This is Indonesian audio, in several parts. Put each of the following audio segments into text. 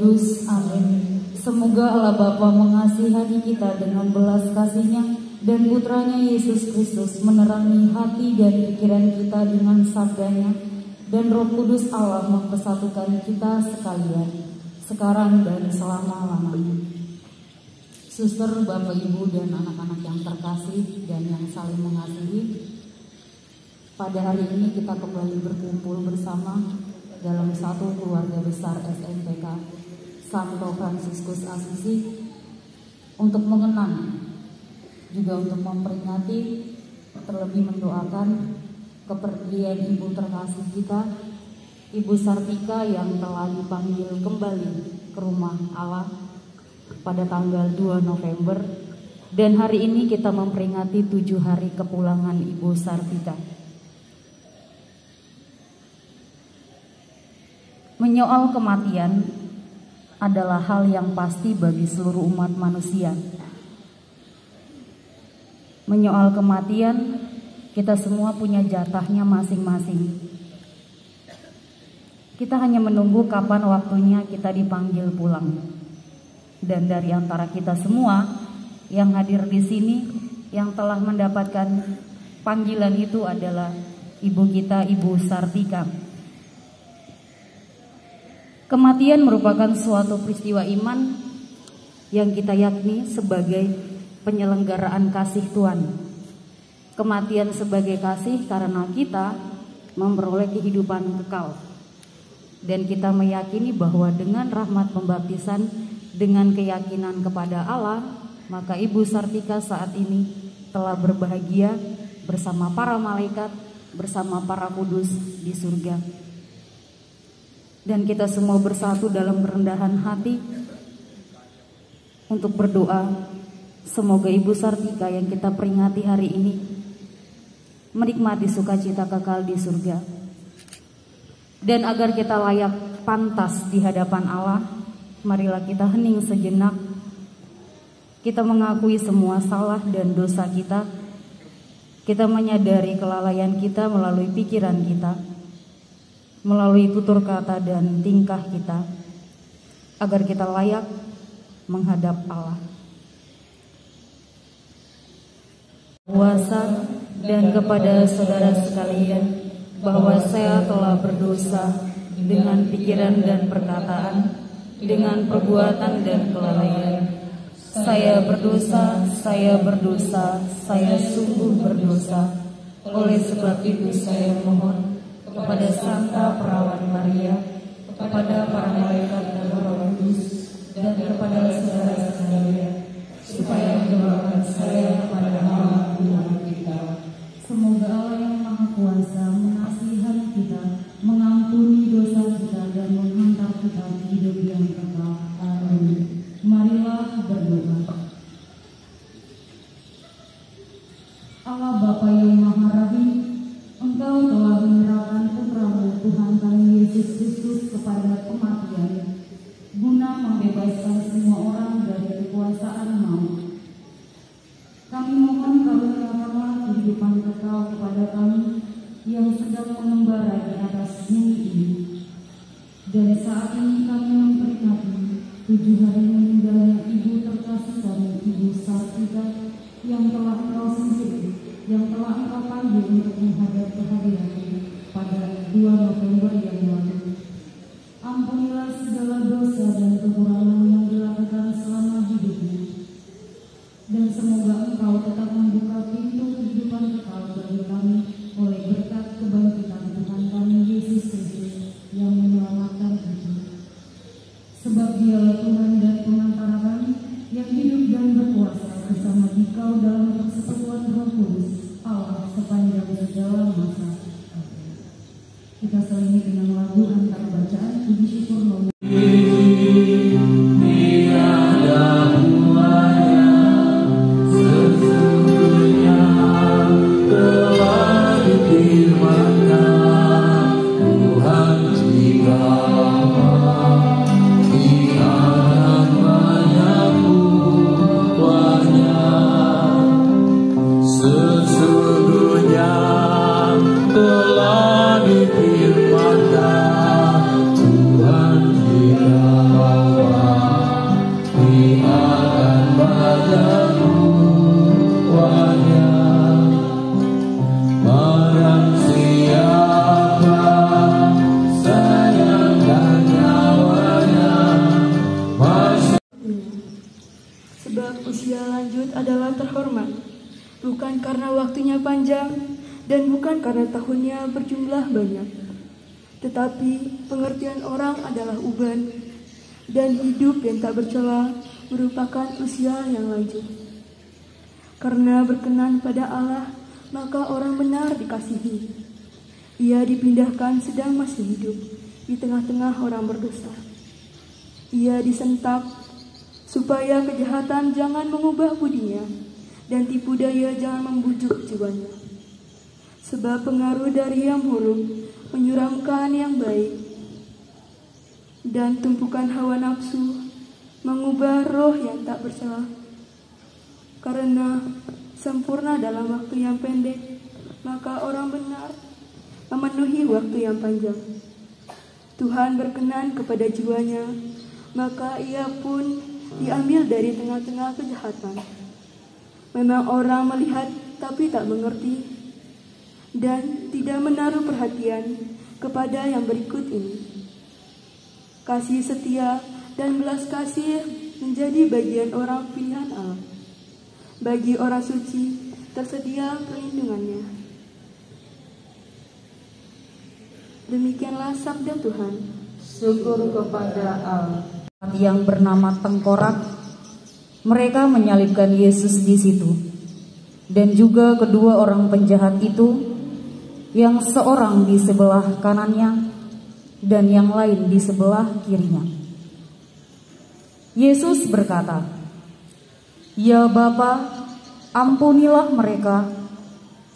Kudus. Amin. Semoga Allah Bapa mengasihani kita dengan belas kasih-Nya dan Putranya Yesus Kristus menerangi hati dan pikiran kita dengan sabdanya, dan Roh Kudus Allah mempersatukan kita sekalian, sekarang dan selama-lamanya. Suster, Bapak, Ibu, dan anak-anak yang terkasih dan yang saling mengasihi, pada hari ini kita kembali berkumpul bersama dalam satu keluarga besar SMPK Santo Fransiskus Assisi untuk mengenang, juga untuk memperingati, terlebih mendoakan kepergian Ibu terkasih kita, Ibu Sartika, yang telah dipanggil kembali ke rumah Allah pada tanggal 2 November. Dan hari ini kita memperingati 7 hari kepulangan Ibu Sartika. Menyoal kematian adalah hal yang pasti bagi seluruh umat manusia. Menyoal kematian, kita semua punya jatahnya masing-masing. Kita hanya menunggu kapan waktunya kita dipanggil pulang. Dan dari antara kita semua yang hadir di sini, yang telah mendapatkan panggilan itu adalah ibu kita, Ibu Sartika. Kematian merupakan suatu peristiwa iman yang kita yakini sebagai penyelenggaraan kasih Tuhan. Kematian sebagai kasih karena kita memperoleh kehidupan kekal. Dan kita meyakini bahwa dengan rahmat pembaptisan, dengan keyakinan kepada Allah, maka Ibu Sartika saat ini telah berbahagia bersama para malaikat, bersama para kudus di surga. Dan kita semua bersatu dalam kerendahan hati untuk berdoa, semoga Ibu Sartika yang kita peringati hari ini menikmati sukacita kekal di surga. Dan agar kita layak pantas di hadapan Allah, marilah kita hening sejenak. Kita mengakui semua salah dan dosa kita. Kita menyadari kelalaian kita melalui pikiran kita, melalui tutur kata dan tingkah kita, agar kita layak menghadap Allah. Puasa dan kepada saudara sekalian, bahwa saya telah berdosa dengan pikiran dan perkataan, dengan perbuatan dan kelalaian. Saya berdosa, saya sungguh berdosa. Oleh sebab itu saya mohon kepada Santa Perawan Maria, kepada para malaikat dan Roh Kudus, dan kepada saudara sekalian, supaya mendoakan saya kepada Allah Tuhan kita. Semoga Allah yang Maha Kuasa mengasihani kita, mengampuni dosa kita, dan menghantar kita ke hidup yang kekal. Amin. Marilah berdoa. Allah Bapa yang Maha Rahim, Engkau telah menyerahkan Putra-Mu Tuhan kami Yesus Kristus kepada kematian, guna membebaskan semua orang dari kekuasaan maut. Kami mohon karuniakanlah kehidupan kekal kepada kami yang sedang mengembara di atas bumi ini. Dan saat ini kami memperingati 7 hari meninggalnya Ibu terkasih kami, Ibu Sartika, yang telah Engkau singkir, yang telah Engkau panggil untuk menghadap kehadiran-Mu pada 2 November yang lalu. Ampunilah segala dosa dan kekurangan yang dilakukan selama hidupnya, dan semoga Engkau tetap membuka pintu kehidupan kekal bagi kami oleh berkat kebangkitan Tuhan kami Yesus Kristus yang menyelamatkan kita. Sebab Dialah Tuhan dan pengantara kami yang hidup dan berkuasa bersama Dikau dalam persekutuan Roh Kudus, Allah sepanjang segala masa. Kita Sebab usia lanjut adalah terhormat, bukan karena waktunya panjang dan bukan karena tahunnya berjumlah banyak, tetapi pengertian orang adalah uban, dan hidup yang tak bercela merupakan usia yang lanjut. Karena berkenan pada Allah, maka orang benar dikasihi. Ia dipindahkan sedang masih hidup di tengah-tengah orang berdosa. Ia disentak supaya kejahatan jangan mengubah budinya dan tipu daya jangan membujuk jiwanya. Sebab pengaruh dari yang buruk menyuramkan yang baik, dan tumpukan hawa nafsu mengubah roh yang tak bercela. Karena sempurna dalam waktu yang pendek, maka orang benar memenuhi waktu yang panjang. Tuhan berkenan kepada jiwanya, maka ia pun diambil dari tengah-tengah kejahatan. Memang orang melihat tapi tak mengerti, dan tidak menaruh perhatian kepada yang berikut ini. Kasih setia dan belas kasih menjadi bagian orang pilihan Allah. Bagi orang suci tersedia perlindungannya. Demikianlah sabda Tuhan. Syukur kepada Allah. Yang bernama Tengkorak, mereka menyalibkan Yesus di situ, dan juga kedua orang penjahat itu, yang seorang di sebelah kanannya dan yang lain di sebelah kirinya. Yesus berkata, "Ya Bapa, ampunilah mereka,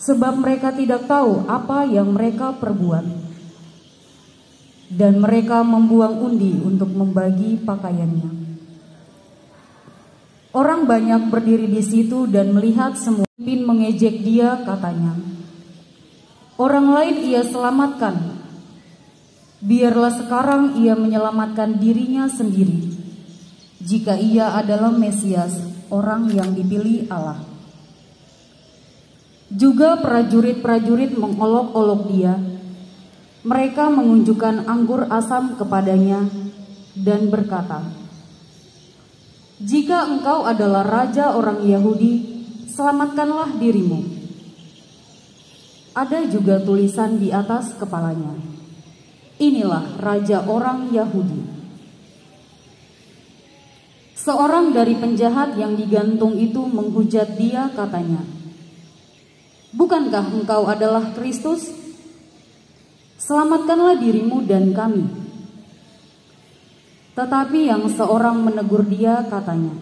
sebab mereka tidak tahu apa yang mereka perbuat." Dan mereka membuang undi untuk membagi pakaiannya. Orang banyak berdiri di situ dan melihat semua. Pemimpin mengejek dia, katanya, "Orang lain ia selamatkan. Biarlah sekarang ia menyelamatkan dirinya sendiri, jika ia adalah Mesias, orang yang dipilih Allah." Juga prajurit-prajurit mengolok-olok dia. Mereka mengunjukkan anggur asam kepadanya dan berkata, "Jika engkau adalah raja orang Yahudi, selamatkanlah dirimu." Ada juga tulisan di atas kepalanya, "Inilah raja orang Yahudi." Seorang dari penjahat yang digantung itu menghujat dia, katanya, "Bukankah engkau adalah Kristus? Selamatkanlah dirimu dan kami." Tetapi yang seorang menegur dia, katanya,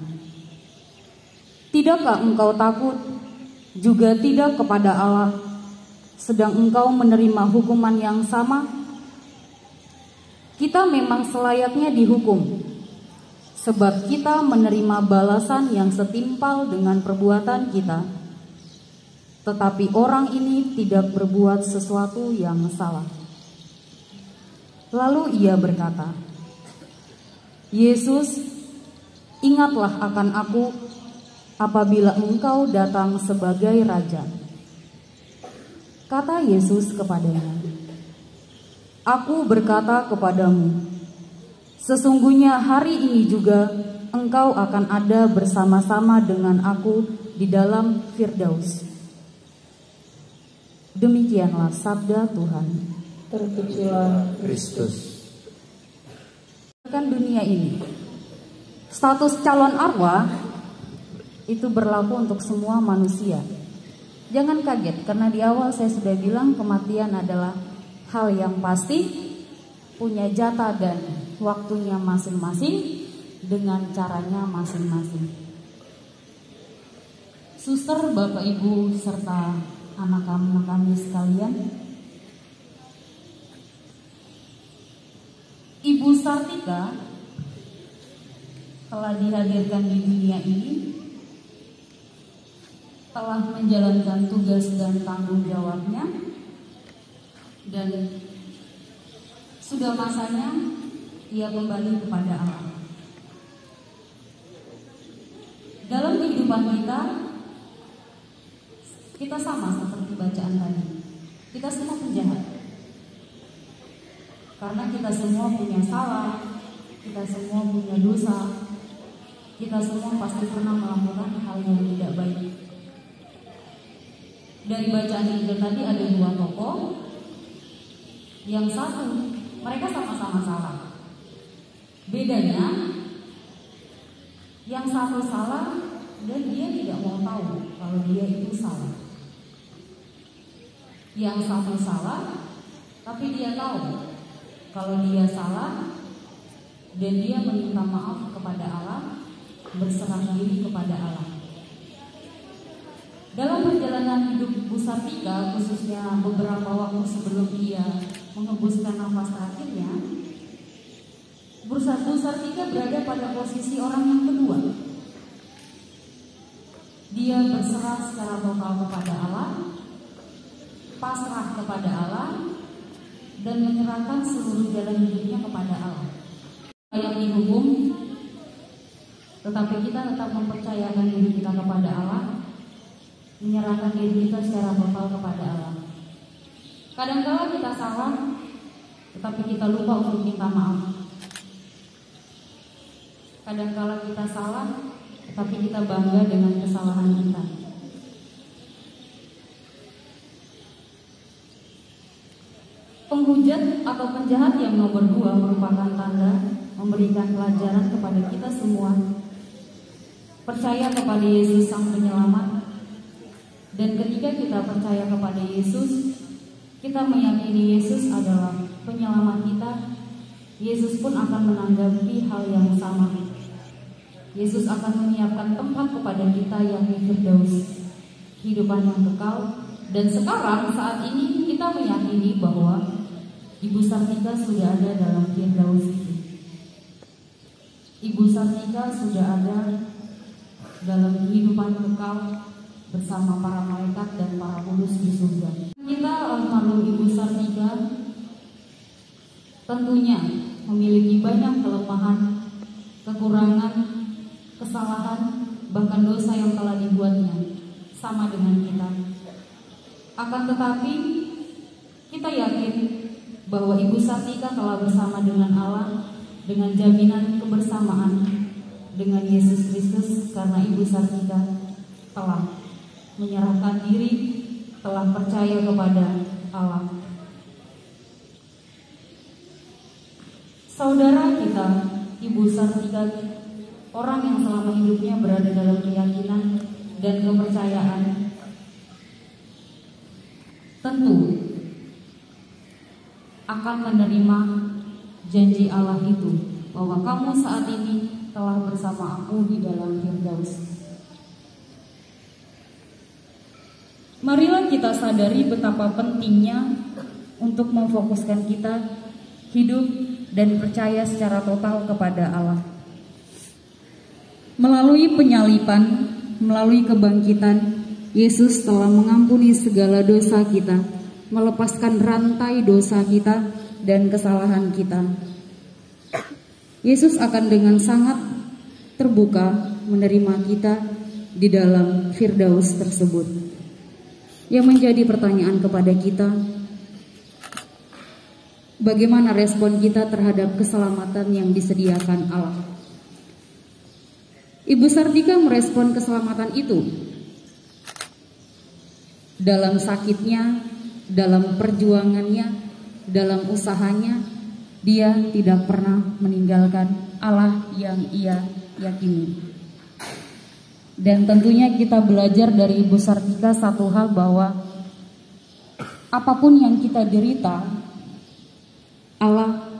"Tidakkah engkau takut juga tidak kepada Allah, sedang engkau menerima hukuman yang sama? Kita memang selayaknya dihukum, sebab kita menerima balasan yang setimpal dengan perbuatan kita. Tetapi orang ini tidak berbuat sesuatu yang salah." Lalu ia berkata, "Yesus, ingatlah akan aku apabila engkau datang sebagai raja." Kata Yesus kepadanya, "Aku berkata kepadamu, sesungguhnya hari ini juga engkau akan ada bersama-sama dengan aku di dalam Firdaus." Demikianlah sabda Tuhan. Terpujilah Kristus. Kan dunia ini, status calon arwah itu berlaku untuk semua manusia. Jangan kaget, karena di awal saya sudah bilang kematian adalah hal yang pasti, punya jatah dan waktunya masing-masing, dengan caranya masing-masing. Suster, Bapak Ibu serta anak-anak kami sekalian, Ibu Sartika telah dihadirkan di dunia ini, telah menjalankan tugas dan tanggung jawabnya, dan sudah masanya ia kembali kepada Allah. Dalam kehidupan kita sama seperti bacaan tadi. Kita semua penjahat. Karena kita semua punya salah, kita semua punya dosa, kita semua pasti pernah melakukan hal yang tidak baik. Dari bacaan Injil tadi ada dua tokoh. Yang satu, mereka sama-sama salah. Bedanya, yang satu salah dan dia tidak mau tahu kalau dia itu salah. Yang satu salah, tapi dia tahu kalau dia salah dan dia meminta maaf kepada Allah, berserah diri kepada Allah. Dalam perjalanan hidup Bu Sartika, khususnya beberapa waktu sebelum dia menghembuskan nafas terakhirnya, Bu Sartika berada pada posisi orang yang kedua. Dia berserah secara total kepada Allah, pasrah kepada Allah, dan menyerahkan seluruh jalan hidupnya kepada Allah. Yang dihukum, tetapi kita tetap mempercayakan diri kita kepada Allah, menyerahkan diri kita secara total kepada Allah. Kadang-kala kita salah, tetapi kita lupa untuk minta maaf. Kadang-kala kita salah, tetapi kita bangga dengan kesalahan kita. Penghujat atau penjahat yang nomor 2 merupakan tanda memberikan pelajaran kepada kita semua. Percaya kepada Yesus Sang Penyelamat. Dan ketika kita percaya kepada Yesus, kita meyakini Yesus adalah penyelamat kita. Yesus pun akan menanggapi hal yang sama. Yesus akan menyiapkan tempat kepada kita yang Firdaus, kehidupan yang kekal. Dan sekarang saat ini kita meyakini bahwa Ibu Sartika sudah ada dalam Firdaus itu. Ibu Sartika sudah ada dalam kehidupan kekal bersama para malaikat dan para kudus di surga. Kita melalui Ibu Sartika tentunya memiliki banyak kelemahan, kekurangan, kesalahan, bahkan dosa yang telah dibuatnya sama dengan kita. Akan tetapi kita yakin bahwa Ibu Sartika telah bersama dengan Allah, dengan jaminan kebersamaan dengan Yesus Kristus, karena Ibu Sartika telah menyerahkan diri, telah percaya kepada Allah. Saudara kita, Ibu Sartika, orang yang selama hidupnya berada dalam keyakinan dan kepercayaan, tentu akan menerima janji Allah itu, bahwa kamu saat ini telah bersama aku di dalam Firdaus. Marilah kita sadari betapa pentingnya untuk memfokuskan kita hidup dan percaya secara total kepada Allah. Melalui penyaliban, melalui kebangkitan, Yesus telah mengampuni segala dosa kita, melepaskan rantai dosa kita dan kesalahan kita. Yesus akan dengan sangat terbuka menerima kita di dalam Firdaus tersebut. Yang menjadi pertanyaan kepada kita, bagaimana respon kita terhadap keselamatan yang disediakan Allah? Ibu Sartika merespon keselamatan itu dalam sakitnya, dalam perjuangannya, dalam usahanya. Dia tidak pernah meninggalkan Allah yang ia yakini. Dan tentunya kita belajar dari Ibu Sartika satu hal, bahwa apapun yang kita derita, Allah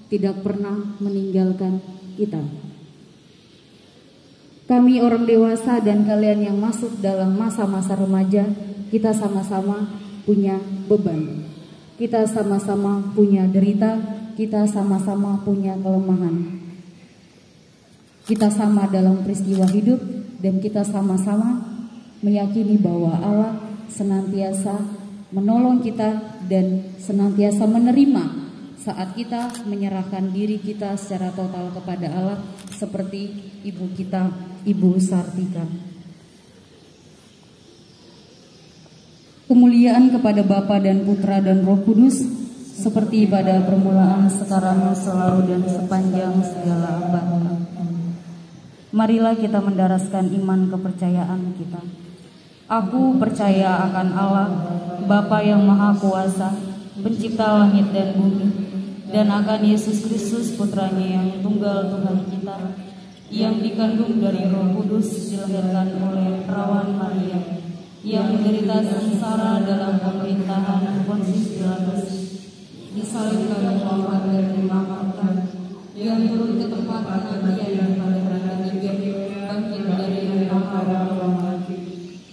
tidak pernah meninggalkan kita. Kami orang dewasa dan kalian yang masuk dalam masa-masa remaja, kita sama-sama punya beban. Kita sama-sama punya derita, kita sama-sama punya kelemahan. Kita sama dalam peristiwa hidup, dan kita sama-sama meyakini bahwa Allah senantiasa menolong kita dan senantiasa menerima saat kita menyerahkan diri kita secara total kepada Allah, seperti ibu kita, Ibu Sartika. Kemuliaan kepada Bapa dan Putra dan Roh Kudus, seperti pada permulaan, sekarang, selalu, dan sepanjang segala abad. Marilah kita mendaraskan iman kepercayaan kita. Aku percaya akan Allah, Bapa yang Maha Kuasa, Pencipta langit dan bumi, dan akan Yesus Kristus Putranya yang tunggal Tuhan kita, yang dikandung dari Roh Kudus, dilahirkan oleh perawan Maria, yang menderita sengsara dalam pemerintahan Pontius Pilatus, disalibkan, wafat dan dimakamkan, yang turun ke tempat kematian pada hari ketiga, bangkit dari yang maha mati,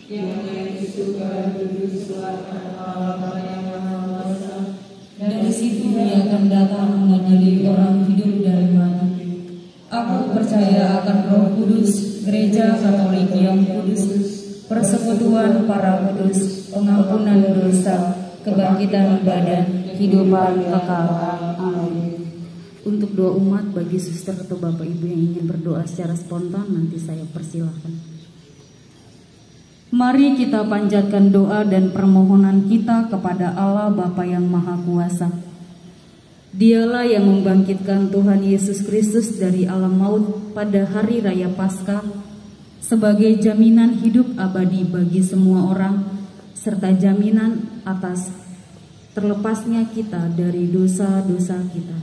yang naik ke surga duduk sebelah kanan Allah yang Maha Kuasa. Dari situ Dia akan datang mengadili orang hidup dan mati. Aku percaya akan Roh Kudus, Gereja Katolik yang kudus, persekutuan para kudus, pengampunan dosa, kebangkitan badan, kehidupan kekal. Amin. Untuk doa umat bagi suster atau bapak ibu yang ingin berdoa secara spontan, nanti saya persilahkan. Mari kita panjatkan doa dan permohonan kita kepada Allah Bapa yang Maha Kuasa. Dialah yang membangkitkan Tuhan Yesus Kristus dari alam maut pada hari raya Paskah sebagai jaminan hidup abadi bagi semua orang, serta jaminan atas terlepasnya kita dari dosa-dosa kita.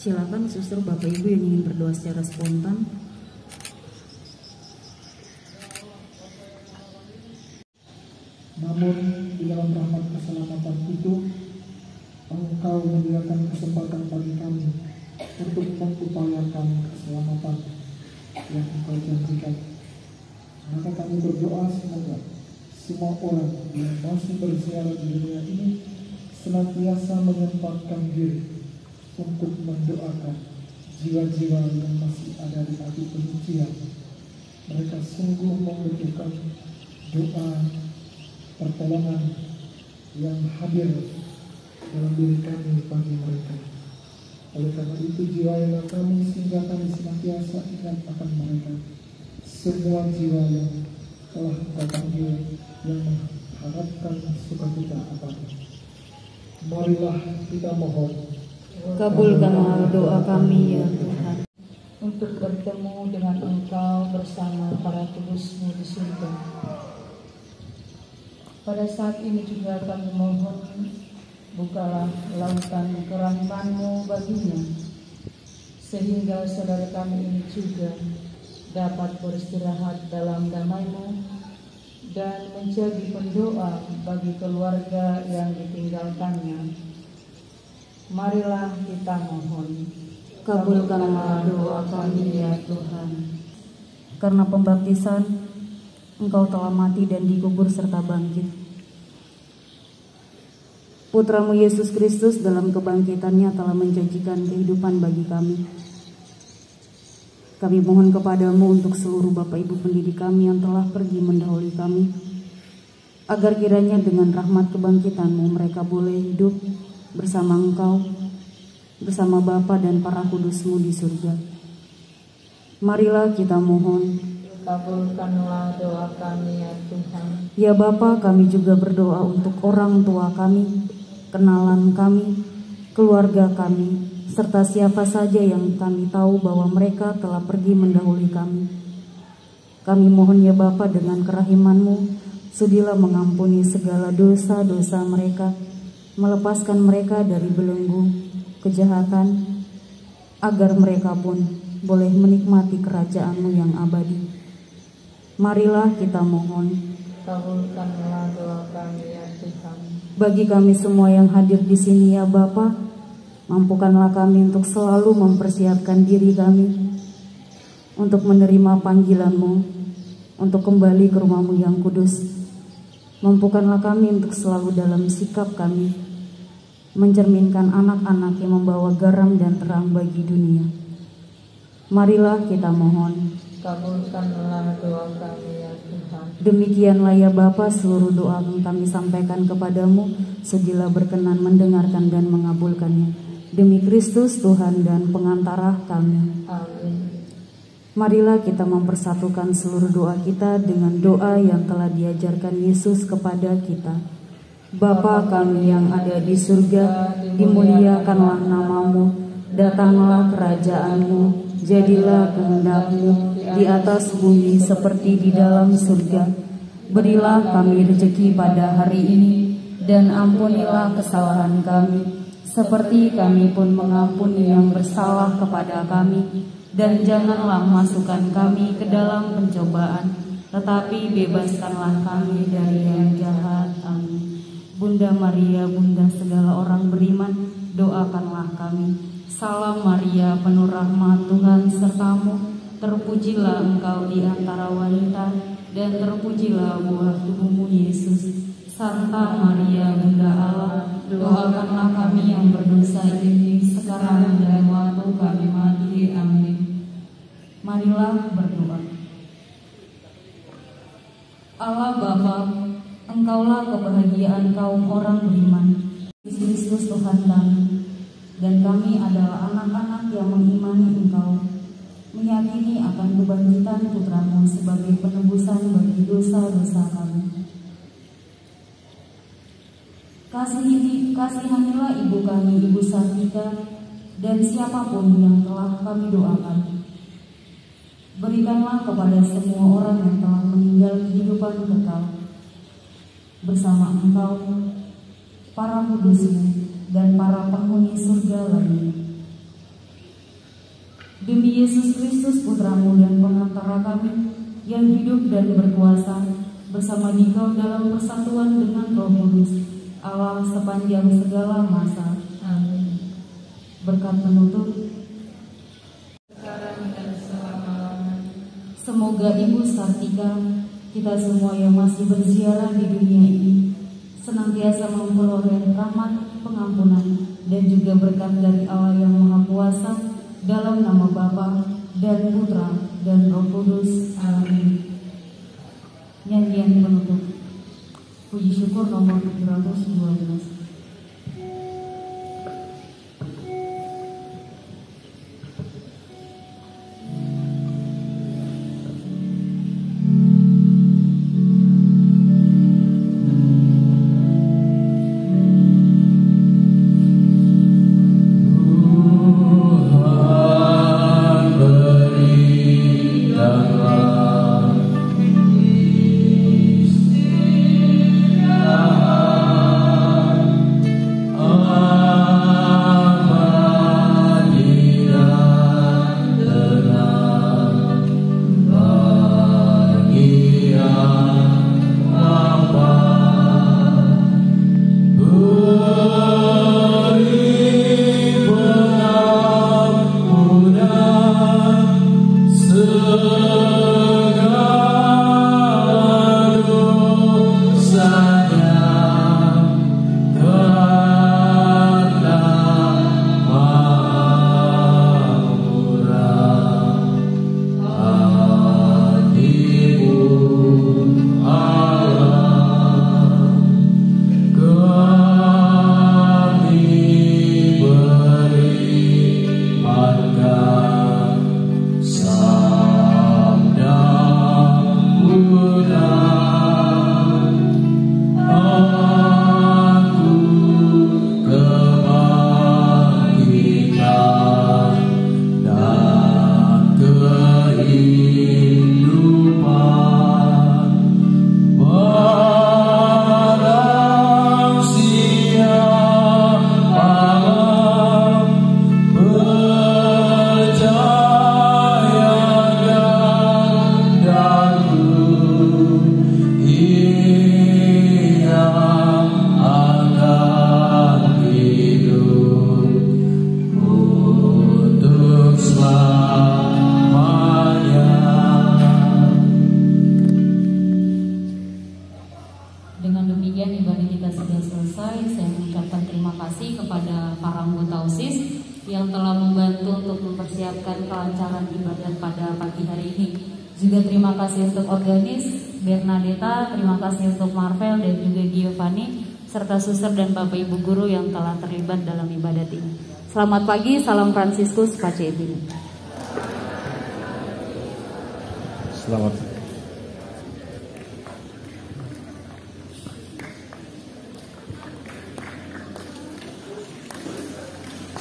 Silakan suster bapak ibu yang ingin berdoa secara spontan. Namun di dalam rahmat keselamatan itu, Engkau menyediakan kesempatan bagi kami untuk mengupayakan keselamatan yang Engkau janjikan. Maka kami berdoa semoga semua orang yang masih berziarah di dunia ini senantiasa menyempatkan diri untuk mendoakan jiwa-jiwa yang masih ada di api penyucian. Mereka sungguh membutuhkan doa pertolongan yang hadir dalam diri kami bagi mereka. Oleh karena itu jiwailah kami sehingga kami senantiasa ingat akan mereka. Semua jiwa yang telah Engkau panggil yang mengharapkan sukacita abadi. Marilah kita mohon, Kabulkanlah doa kami ya Tuhan, untuk bertemu dengan Engkau bersama para kudus-Mu di surga. Pada saat ini juga kami mohon, bukalah lautan kerahman-Mu baginya, sehingga saudara kami ini juga dapat beristirahat dalam damai-Mu dan menjadi pendoa bagi keluarga yang ditinggalkannya. Marilah kita mohon. kabulkanlah doa kami ya Tuhan. Karena pembaptisan, Engkau telah mati dan dikubur serta bangkit. Putra-Mu Yesus Kristus dalam kebangkitannya telah menjanjikan kehidupan bagi kami. Kami mohon kepadamu untuk seluruh Bapak Ibu pendidik kami yang telah pergi mendahului kami, agar kiranya dengan rahmat kebangkitan-Mu mereka boleh hidup bersama Engkau, bersama Bapa dan para kudus-Mu di surga. Marilah kita mohon. Kabulkanlah doa kami ya Tuhan. Ya Bapa, kami juga berdoa untuk orang tua kami, kenalan kami, keluarga kami, serta siapa saja yang kami tahu bahwa mereka telah pergi mendahului kami. Kami mohon ya Bapa, dengan kerahiman-Mu, sudilah mengampuni segala dosa-dosa mereka, melepaskan mereka dari belenggu kejahatan, agar mereka pun boleh menikmati kerajaan-Mu yang abadi. Marilah kita mohon. Kabulkanlah doa kami ya Tuhan. Bagi kami semua yang hadir di sini ya Bapa, mampukanlah kami untuk selalu mempersiapkan diri kami untuk menerima panggilan-Mu, untuk kembali ke rumah-Mu yang kudus. Mampukanlah kami untuk selalu dalam sikap kami mencerminkan anak-anak yang membawa garam dan terang bagi dunia. Marilah kita mohon. Kabulkanlah doa kami ya Tuhan. Demikianlah ya Bapa, seluruh doa yang kami sampaikan kepadamu, sudilah berkenan mendengarkan dan mengabulkannya. Demi Kristus Tuhan dan pengantara kami. Amin. Marilah kita mempersatukan seluruh doa kita dengan doa yang telah diajarkan Yesus kepada kita. Bapa kami yang ada di surga, dimuliakanlah namamu, datanglah kerajaanmu, jadilah kehendak-Mu di atas bumi seperti di dalam surga. Berilah kami rezeki pada hari ini, dan ampunilah kesalahan kami, seperti kami pun mengampuni yang bersalah kepada kami. Dan janganlah masukkan kami ke dalam pencobaan, tetapi bebaskanlah kami dari yang jahat. Amin. Bunda Maria, Bunda segala orang beriman, doakanlah kami. Salam Maria, penuh rahmat, Tuhan sertamu. Terpujilah engkau di antara wanita, dan terpujilah buah tubuhmu Yesus. Santa Maria, Bunda Allah, doakanlah kami yang berdosa ini, sekarang dan waktu kami mati. Amin. Marilah berdoa. Allah Bapa, Engkaulah kebahagiaan kaum orang beriman. Kristus Tuhan kami, dan kami adalah anak-anak yang mengimani Engkau, meyakini akan kebangkitan Putramu sebagai penebusan bagi dosa-dosa kami. Kasihanilah ibu kami, Ibu Sartika, dan siapapun yang telah kami doakan. Berikanlah kepada semua orang yang telah meninggal kehidupan kekal bersama Engkau, para kudus-Mu, dan para penghuni surga lainnya. Demi Yesus Kristus Putramu dan pengantara kami, yang hidup dan berkuasa bersama Dikau dalam persatuan dengan Roh Kudus, Allah sepanjang segala masa. Amin. Berkat penutup, sekarang dan selama-lamanya. Semoga Ibu Sartika, kita semua yang masih berziarah di dunia ini, senantiasa memperoleh rahmat, pengampunan, dan juga berkat dari Allah yang Maha Kuasa, dalam nama Bapa dan Putra dan Roh Kudus. Amin. Nyanyian penutup, puji syukur nomor 712. yang telah membantu untuk mempersiapkan kelancaran ibadat pada pagi hari ini. Juga terima kasih untuk organis, Bernadetta, terima kasih untuk Marvel dan juga Giovanni, serta suster dan Bapak Ibu Guru yang telah terlibat dalam ibadat ini. Selamat pagi, salam Fransiskus, Pace Bini.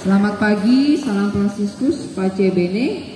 Selamat pagi, salam Fransiskus, Pace Bene.